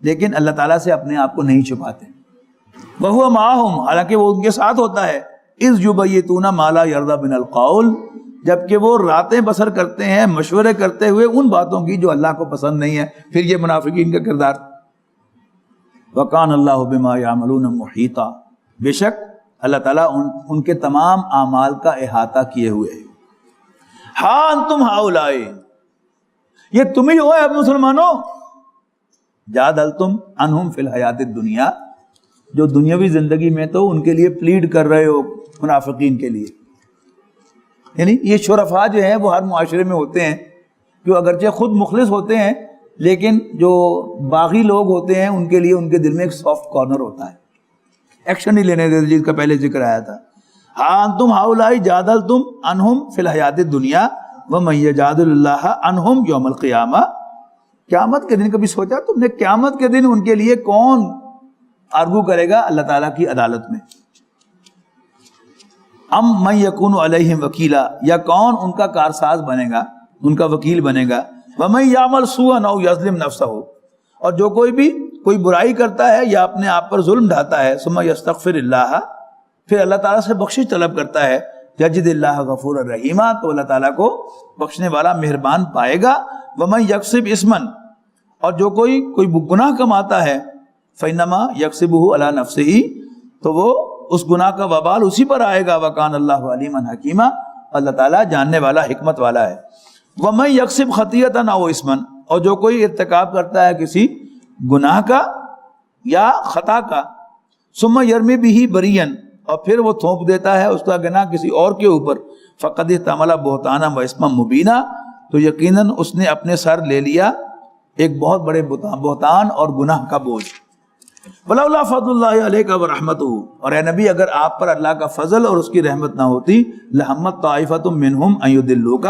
لیکن اللہ تعالیٰ سے اپنے آپ کو نہیں چھپاتے۔ وَهُوَ مَعَهُمْ حالانکہ وہ ان کے ساتھ ہوتا ہے، اِذْ يُبَيِّتُونَ مَا لَا يَرْضَى مِنَ الْقَوْلِ جبکہ وہ راتیں بسر کرتے ہیں مشورے کرتے ہوئے ان باتوں کی جو اللہ کو پسند نہیں ہے۔ پھر یہ منافقین کا کردار۔ وَكَانَ اللَّهُ بِمَا يَعْمَلُونَ مُحِيطًا بے شک اللہ تعالیٰ ان کے تمام اعمال کا احاطہ کیے ہوئے ہے۔ ہاں انتم ہاؤلائی یہ تم ہی ہو اے مسلمانوں، جادلتم عنہم فی الحیات الدنیا جو دنیاوی زندگی میں تو ان کے لیے پلیڈ کر رہے ہو منافقین کے لیے، یعنی یہ شرفاء جو ہیں وہ ہر معاشرے میں ہوتے ہیں جو اگرچہ خود مخلص ہوتے ہیں لیکن جو باغی لوگ ہوتے ہیں ان کے لیے ان کے دل میں ایک سافٹ کارنر ہوتا ہے، ایکشن نہیں لینے دیتے، جس کا پہلے ذکر آیا تھا۔ ہاں انتم ہاؤلائی جادلتم عنہم فی الحیات الدنیا ومن یجادل اللہ عنہم یوم القیامہ قیامت کے دن کبھی سوچا تم نے قیامت کے دن ان کے لیے کون آرگو کرے گا اللہ تعالیٰ کی عدالت میں؟ ام من یکون علیہم وکیلا یا کون ان کا کارساز بنے گا، ان کا وکیل بنے گا۔ ومن یعمل سوءا او یظلم نفسہ اور جو کوئی برائی کرتا ہے یا اپنے آپ پر ظلم ڈھاتا ہے، ثم یستغفر اللہ پھر اللہ تعالیٰ سے بخشش طلب کرتا ہے، یجد اللہ غفور الرحیم تو اللہ تعالیٰ کو بخشنے والا مہربان پائے گا۔ ومن یکسب اسما اور جو کوئی گناہ کماتا ہے، فینما یکسبہ علی نفسہ تو وہ اس گناہ کا وبال اسی پر آئے گا۔ وکان اللہ علیما حکیما اللہ تعالیٰ جاننے والا حکمت والا ہے۔ ومن یکسب خطیئۃ او اسما اور جو کوئی ارتکاب کرتا ہے کسی گناہ کا یا خطا کا، ثم یرمی بہ بریئا اور پھر وہ تھوپ دیتا ہے اس کا گناہ کسی اور کے اوپر، فقد احتمل بہتانا و اسما مبینا تو یقیناً اس نے اپنے سر لے لیا ایک بہت بڑے بہتان اور گناہ کا بوجھ۔ ولولا فضل اللہ علیک ورحمتہ اور اے نبی اگر آپ پر اللہ کا فضل اور اس کی رحمت نہ ہوتی، لہمت طائفۃ منہم ان یضلوک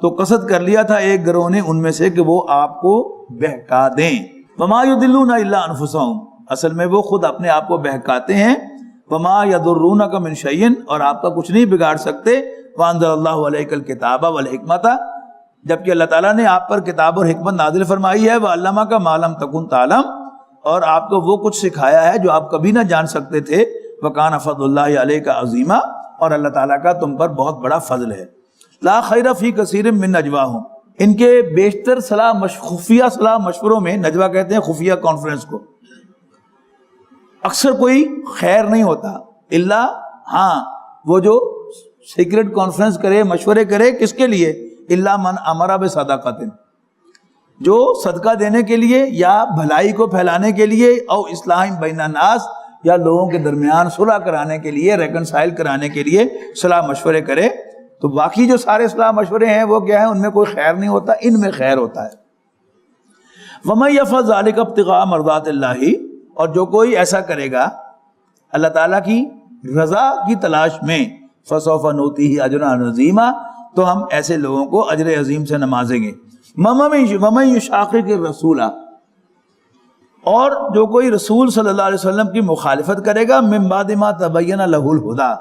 تو قصد کر لیا تھا ایک گروہ نے ان میں سے کہ وہ آپ کو بہکا دیں۔ وما یضلون الا انفسہم اصل میں وہ خود اپنے آپ کو بہکاتے ہیں۔ وما یضرونک من شیء اور آپ کا کچھ نہیں بگاڑ سکتے۔ وانزل اللہ علیک الکتاب والحکمۃ جبکہ اللہ تعالیٰ نے آپ پر کتاب اور حکمت نازل فرمائی ہے۔ وعلمک ما لم تکن تعلم اور آپ کو وہ کچھ سکھایا ہے جو آپ کبھی نہ جان سکتے تھے۔ وکان فضل اللہ علیک عظیما اور اللہ تعالیٰ کا تم پر بہت بڑا فضل ہے۔ لا خیر فی کثیر من نجواہم ان کے بیشتر خفیہ صلاح مشوروں میں، نجوہ کہتے ہیں خفیہ کانفرنس کو، اکثر کوئی خیر نہیں ہوتا الا ہاں وہ جو سیکرٹ کانفرنس کرے، مشورے کرے کس کے لیے؟ الا من امر بصدقۃ جو صدقہ دینے کے لیے یا بھلائی کو پھیلانے کے لیے، او اصلاح بین الناس یا لوگوں کے درمیان صلح کرانے کے لیے، ریکنسائل کرانے کے لیے صلاح مشورے کرے، تو باقی جو سارے صلاح مشورے ہیں وہ کیا ہے؟ ان میں کوئی خیر نہیں ہوتا، ان میں خیر ہوتا ہے۔ وَمَن يَفْعَلْ ذَلِكَ ابْتِغَاءَ مَرْضَاتِ اللَّهِ، اور جو کوئی ایسا کرے گا اللہ تعالیٰ کی رضا کی تلاش میں، فَسَوْفَ نُؤْتِيهِ أَجْرًا عَظِيمًا، تو ہم ایسے لوگوں کو اجر عظیم سے نوازیں گے۔ وَمَن يُشَاقِقِ الرَّسُولَ، اور جو کوئی رسول صلی اللہ علیہ وسلم کی مخالفت کرے گا، مِن بَعْدِ مَا تَبَيَّنَ لَهُ الْهُدَىٰ،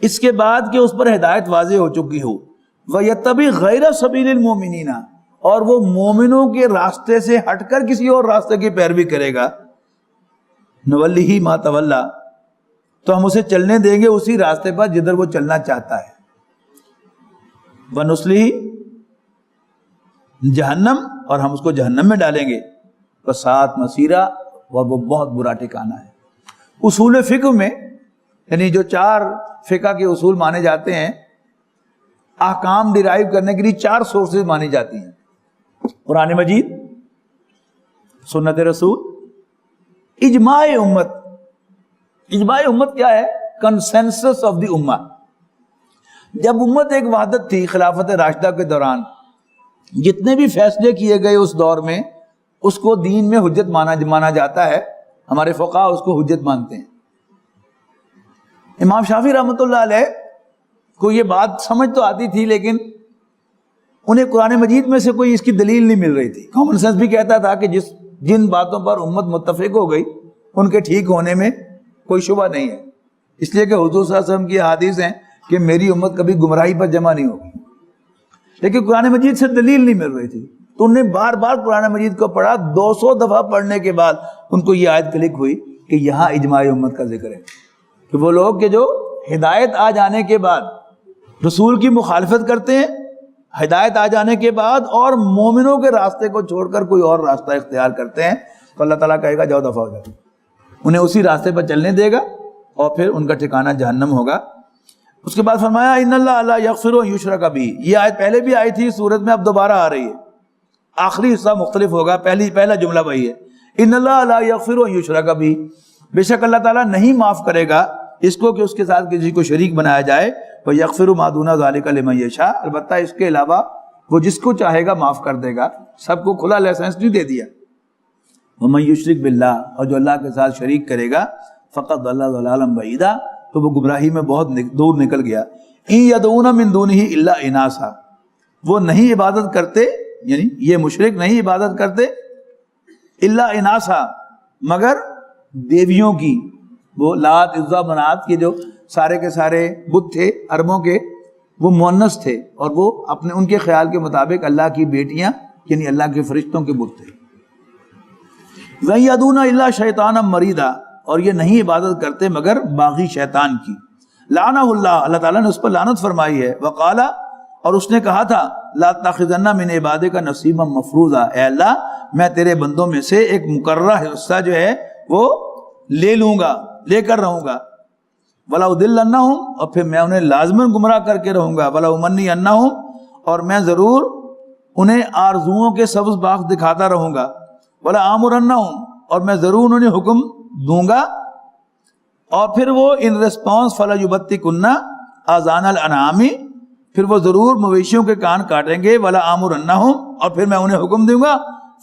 اس کے بعد کہ اس پر ہدایت واضح ہو چکی ہو، وَيَتَّبِعْ غَيْرَ سَبِيلِ الْمُؤْمِنِينَ، اور وہ مومنوں کے راستے سے ہٹ کر کسی اور راستے کی پیروی کرے گا، نُوَلِّهِ مَا تَوَلَّىٰ، تو ہم اسے چلنے دیں گے اسی راستے پر جدھر وہ چلنا چاہتا ہے، وَنُصْلِهِ جہنم، اور ہم اس کو جہنم میں ڈالیں گے، وَسَاءَتْ مَصِيرًا، اور وہ بہت برا ٹھکانہ ہے۔ اصول فقہ میں، یعنی جو 4 فقہ کے اصول مانے جاتے ہیں، احکام ڈیرائیو کرنے کے لیے 4 سورسز مانی جاتی ہیں: قرآن مجید، سنت رسول، اجماع امت۔ اجماع امت کیا ہے؟ کنسنسس آف دی امہ۔ جب امت ایک وحدت تھی خلافت راشدہ کے دوران، جتنے بھی فیصلے کیے گئے اس دور میں، اس کو دین میں حجت مانا جاتا ہے، ہمارے فقہاء اس کو حجت مانتے ہیں۔ امام شافعی رحمۃ اللہ علیہ کو یہ بات سمجھ تو آتی تھی، لیکن انہیں قرآن مجید میں سے کوئی اس کی دلیل نہیں مل رہی تھی۔ کامن سینس بھی کہتا تھا کہ جن باتوں پر امت متفق ہو گئی ان کے ٹھیک ہونے میں کوئی شبہ نہیں ہے، اس لیے کہ حضور صلی اللہ علیہ وسلم کی حدیث ہیں کہ میری امت کبھی گمراہی پر جمع نہیں ہوگی، لیکن قرآن مجید سے دلیل نہیں مل رہی تھی، تو انہوں نے بار بار قرآن مجید کو پڑھا۔ 200 دفعہ پڑھنے کے بعد ان کو یہ آیت کلک ہوئی کہ یہاں اجماع امت کا ذکر ہے، کہ وہ لوگ کہ جو ہدایت آ جانے کے بعد رسول کی مخالفت کرتے ہیں، ہدایت آ جانے کے بعد، اور مومنوں کے راستے کو چھوڑ کر کوئی اور راستہ اختیار کرتے ہیں، تو اللہ تعالیٰ کہے گا جاؤ دفعہ ہو جاؤ، انہیں اسی راستے پر چلنے دے گا، اور پھر ان کا ٹھکانہ جہنم ہوگا۔ اس کے بعد فرمایا ان اللہ لا یغفر ان یشرک بہ، یہ آیت پہلے بھی آئی تھی سورت میں، اب دوبارہ آ رہی ہے، آخری حصہ مختلف ہوگا، پہلا جملہ وہی ہے، ان اللہ لا یغفر ان یشرک بہ، بے شک اللہ تعالیٰ نہیں معاف کرے گا اس کو کہ اس کے ساتھ کسی کو شریک بنایا جائے، وَيَغْفِرُ مَا دُونَ ذَلِكَ لِمَن يَشَاءُ، البتہ اس کے علاوہ وہ جس کو چاہے گا معاف کر دے گا، سب کو کھلا لائسنس نہیں دے دیا۔ وَمَن يُشْرِكْ بِاللَّهِ، اور جو اللہ کے ساتھ شریک کرے گا، فَقَدْ ضَلَّ ضَلَالًا بَعِيدًا، تو وہ گمراہی میں بہت دور نکل گیا۔ إِن يَدْعُونَ مِن دُونِهِ إِلَّا إِنَاثًا، وہ نہیں عبادت کرتے، یعنی یہ مشرک نہیں عبادت کرتے، إِلَّا إِنَاثًا، مگر دیویوں کی، وہ لات عزا منات کے جو سارے کے سارے بت تھے عربوں کے، وہ مؤنث تھے، اور وہ اپنے ان کے خیال کے مطابق اللہ کی بیٹیاں یعنی اللہ کے فرشتوں کے بت تھے۔ وَيَدْعُونَ إِلَّا شَيْطَانًا مَرِيدًا، اور یہ نہیں عبادت کرتے مگر باغی شیطان کی۔ لعنہ اللہ، اللہ تعالیٰ نے اس پر لعنت فرمائی ہے۔ وقال، اور اس نے کہا تھا، لا تاخذن من عبادک نصیبا مفروضا، اے اللہ میں تیرے بندوں میں سے ایک مقررہ حصہ جو ہے وہ لے لوں گا، لے کر رہوں گا۔ ولا اضلنہم، اور پھر میں انہیں لازماً گمراہ کر کے رہوں گا۔ ولا امنینہم، اور میں ضرور انہیں آرزوؤں کے سبز باغ دکھاتا رہوں گا۔ ولا آمرنہم، اور میں ضرور انہیں حکم دوں گا۔ اور پھر وہ ان ریسپانس فلا یبتکن آذان الانعام، پھر وہ ضرور مویشیوں کے کان کاٹیں گے۔ ولا آمرنہم، اور پھر میں انہیں حکم دوں گا،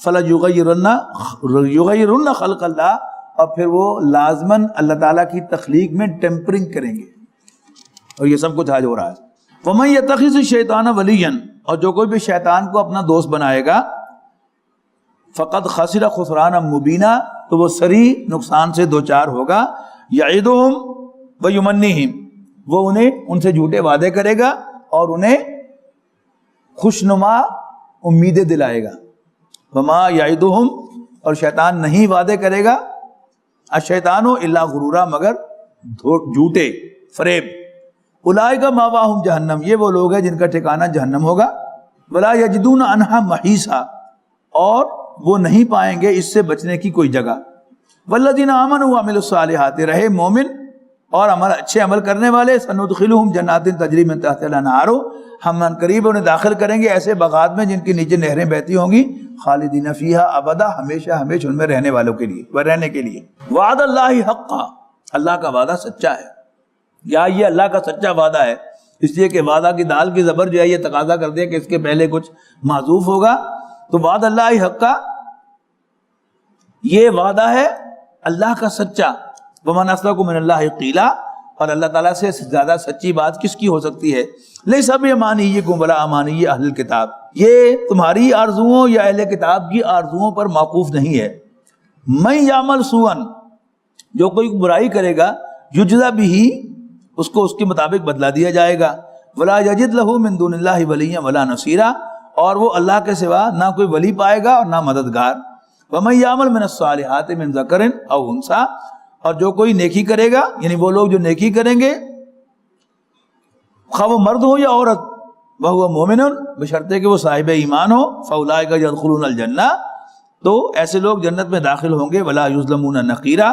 فلا یغیرن خلق اللہ، اور پھر وہ لازماً اللہ تعالیٰ کی تخلیق میں ٹیمپرنگ کریں گے، اور یہ سب کچھ آج ہو رہا ہے۔ وَمَن يَتَّخِذِ الشَّيْطَانَ وَلِيًّا، اور جو کوئی بھی شیطان کو اپنا دوست بنائے گا، فَقَدْ خَسِرَ خُسْرَانًا مُبِينًا، تو وہ صریح نقصان سے دوچار ہوگا۔ یعدہم ویمنیہم، وہ انہیں ان سے جھوٹے وعدے کرے گا اور انہیں خوشنما امیدیں دلائے گا۔ وما یعدہم، اور شیطان نہیں وعدے کرے گا، الشیطان الا غرورا، مگر جھوٹے فریب۔ اولئک مأواہم جہنم، یہ وہ لوگ ہیں جن کا ٹھکانہ جہنم ہوگا۔ ولا یجدون عنہا محیصا، اور وہ نہیں پائیں گے اس سے بچنے کی کوئی جگہ۔ والذین آمنوا وعملوا الصالحات، رہے مومن اور اچھے عمل کرنے والے، سندخلہم جنات تجری من تحتہا الانہار، ہم ان قریب انہیں داخل کریں گے ایسے باغات میں جن کے نیچے نہریں بہتی ہوں گی، خالدین فیہا ابدا، ہمیشہ ہمیشہ ان میں رہنے والوں کے لیے، رہنے کے لیے۔ وعد اللہ حقا، اللہ کا وعدہ سچا ہے، یا یہ اللہ کا سچا وعدہ ہے، اس لیے کہ وعدہ کی دال کی زبر جو ہے یہ تقاضا کر دے کہ اس کے پہلے کچھ معذوف ہوگا، تو وعد اللہ حقا یہ وعدہ ہے اللہ کا سچا۔ ومن اصدق من اللہ قیلا، اور اللہ تعالیٰ سے زیادہ سچی بات کس کی ہو سکتی ہے؟ لیس بامانیکم ولا امانی اہل الکتاب، یہ تمہاری آرزوؤں یا اہل کتاب کی آرزوؤں پر موقوف نہیں ہے۔ من یعمل سوءا، جو کوئی برائی کرے گا، یجزا بہ، اس کو اس کے مطابق بدلہ دیا جائے گا، ولا یجد لہ من دون اللہ ولیا ولا نصیرا، اور وہ اللہ کے سوا نہ کوئی ولی پائے گا اور نہ مددگار۔ ومن یعمل من الصالحات من ذکر او انثی، اور جو کوئی نیکی کرے گا، یعنی وہ لوگ جو نیکی کریں گے خواہ وہ مرد ہو یا عورت، وہو مومن، بشرطے کہ وہ صاحب ایمان ہو، فاولئک یدخلون الجنہ، تو ایسے لوگ جنت میں داخل ہوں گے، ولا یظلمون نقیرا،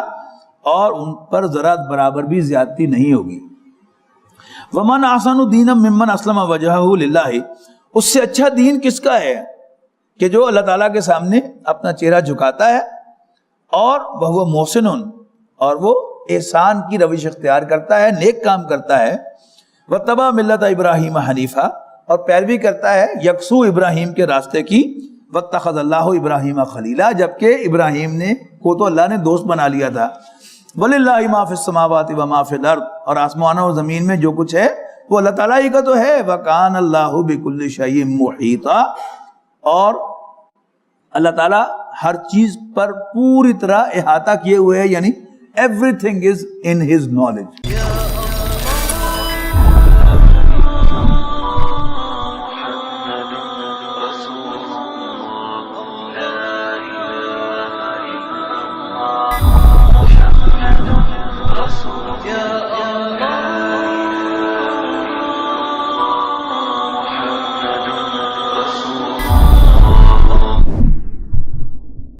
اور ان پر ذرا برابر بھی زیادتی نہیں ہوگی۔ ومن احسن دینا ممن اسلم وجہہ للہ، اس سے اچھا دین کس کا ہے کہ جو اللہ تعالیٰ کے سامنے اپنا چہرہ جھکاتا ہے، اور وہ محسن، اور وہ احسان کی روش اختیار کرتا ہے، نیک کام کرتا ہے، واتبع ملت ابراہیم حنیفہ، اور پیروی کرتا ہے یکسو ابراہیم کے راستے کی، واتخذ اللہ ابراہیم خلیلا، جبکہ ابراہیم کو تو اللہ نے دوست بنا لیا تھا۔ وَلِلَّهِ مَا فِي السَّمَاوَاتِ وَمَا فِي الْأَرْضِ، اور آسمانوں اور زمین میں جو کچھ ہے وہ اللہ تعالیٰ ہی کا تو ہے۔ وَكَانَ اللَّهُ بِكُلِّ شَيْءٍ مُحِيطًا، اور اللہ تعالیٰ ہر چیز پر پوری طرح احاطہ کیے ہوئے ہے، یعنی everything is in his knowledge۔